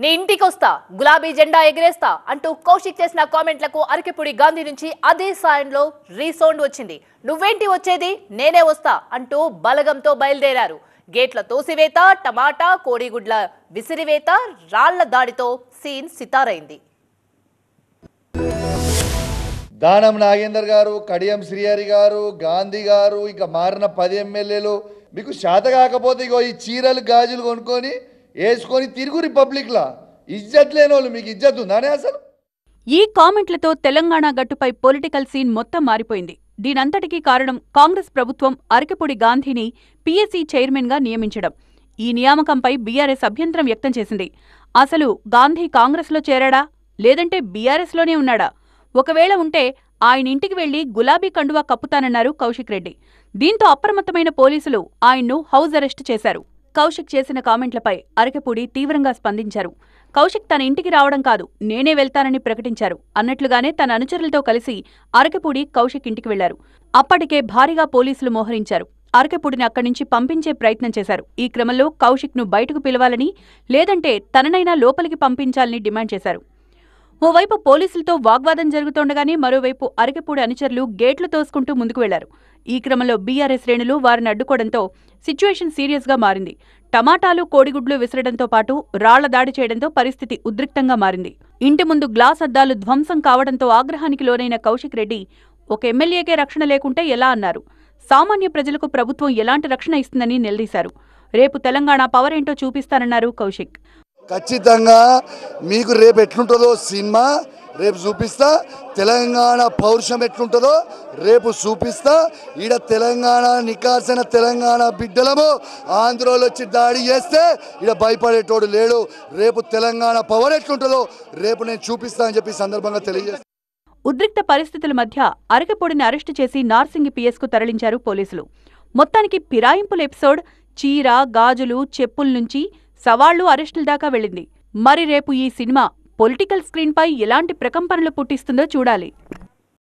నీ ఇంటికొస్తా గులాబీ జెండా ఎగిరేస్తా అంటూ కౌశిక్ చేసిన కామెంట్లకు అరకెపుడి గాంధీ నుంచి అదే సాయంలో రీసౌండ్ వచ్చింది. నువ్వేంటి వచ్చేది, నేనే వస్తా అంటూ బలగంతో బయలుదేరారు. గేట్ల తోసివేత, టమాటా కోడిగుడ్ల విసిరివేత, రాళ్ల దాడితో సీన్ సితారైంది. దానం నాగేందర్ గారు, కడియం శ్రీహరి గారు, గాంధీ గారు, ఇక మారిన 10 ఎమ్మెల్యేలు మీకు శాత కాకపోతే ఇగో ఈ చీరలు గాజులు కొనుక్కొని వేసుకొని తిరుగు రిపబ్లిక్లా ఇజ్జత్ లేని వాళ్ళు మీకు ఇజ్జత్ ఉందానే అసలు? ఈ కామెంట్లతో తెలంగాణ గట్టుపై పొలిటికల్ సీన్ మొత్తం మారిపోయింది. దీనంతటికీ కారణం కాంగ్రెస్ ప్రభుత్వం అరకెపుడి గాంధీని పీఎస్సీ చైర్మన్ గా నియమించడం. ఈ నియామకంపై బీఆర్ఎస్ అభ్యంతరం వ్యక్తం చేసింది. అసలు గాంధీ కాంగ్రెస్లో చేరాడా లేదంటే బీఆర్ఎస్లోనే ఉన్నాడా? ఒకవేళ ఉంటే ఆయన ఇంటికి వెళ్లి గులాబీ కండువా కప్పుతానన్నారు కౌశిక్ రెడ్డి. దీంతో అప్రమత్తమైన పోలీసులు ఆయన్ను హౌస్ అరెస్టు చేశారు. కౌశిక్ చేసిన కామెంట్లపై అరకెపుడి తీవ్రంగా స్పందించారు. కౌశిక్ తన ఇంటికి రావడం కాదు, నేనే వెళ్తానని ప్రకటించారు. అన్నట్లుగానే తన అనుచరులతో కలిసి అరకెపుడి కౌశిక్ ఇంటికి వెళ్లారు. అప్పటికే భారీగా పోలీసులు మోహరించారు. అరకెపుడిని అక్కడి నుంచి పంపించే ప్రయత్నం చేశారు. ఈ క్రమంలో కౌశిక్ ను బయటకు పిలవాలని, లేదంటే తననైనా లోపలికి పంపించాలని డిమాండ్ చేశారు. ఓవైపు పోలీసులతో వాగ్వాదం జరుగుతుండగానే మరోవైపు అరకెపుడి అనుచరులు గేట్లు తోసుకుంటూ ముందుకు వెళ్లారు. ఈ క్రమంలో బీఆర్ఎస్ శ్రేణులు వారిని అడ్డుకోవడంతో సిచ్యువేషన్ సీరియస్ గా మారింది. టమాటాలు కోడిగుడ్లు విసరడంతో పాటు రాళ్ల దాడి చేయడంతో పరిస్థితి ఉద్రిక్తంగా మారింది. ఇంటి ముందు గ్లాస్ అద్దాలు ధ్వంసం కావడంతో ఆగ్రహానికి లోనైన కౌశిక్ రెడ్డి ఒక ఎమ్మెల్యేకే రక్షణ లేకుంటే ఎలా అన్నారు. సామాన్య ప్రజలకు ప్రభుత్వం ఎలాంటి రక్షణ ఇస్తుందని నిలదీశారు. రేపు తెలంగాణ పవర్ ఏంటో చూపిస్తానన్నారు కౌశిక్. ఖచ్చితంగా మీకు రేపు ఎట్లుంటుందో సినిమా రేపు చూపిస్తా. తెలంగాణ పౌరుషం ఎట్లుంటుందో రేపు చూపిస్తా. ఈడ తెలంగాణ నికాసన తెలంగాణ బిడ్డలము ఆంధ్రోలు వచ్చి దాడి చేస్తే ఈడ భయపడేటోడు లేడు. రేపు తెలంగాణ పవర్ ఎట్లుంటుందో రేపు నేను చూపిస్తా అని చెప్పి సందర్భంగా తెలియజేస్తాను. ఉద్రిక్త పరిస్థితుల మధ్య అరకెపుడిని అరెస్టు చేసి నార్సింగి పిఎస్కు తరలించారు పోలీసులు. మొత్తానికి ఫిరాయింపుల ఎపిసోడ్ చీర, గాజులు, చెప్పుల నుంచి సవాళ్లు, అరెస్టుల దాకా వెళ్ళింది. మరి రేపు ఈ సినిమా పొలిటికల్ స్క్రీన్పై ఎలాంటి ప్రకంపనలు పుట్టిస్తుందో చూడాలి.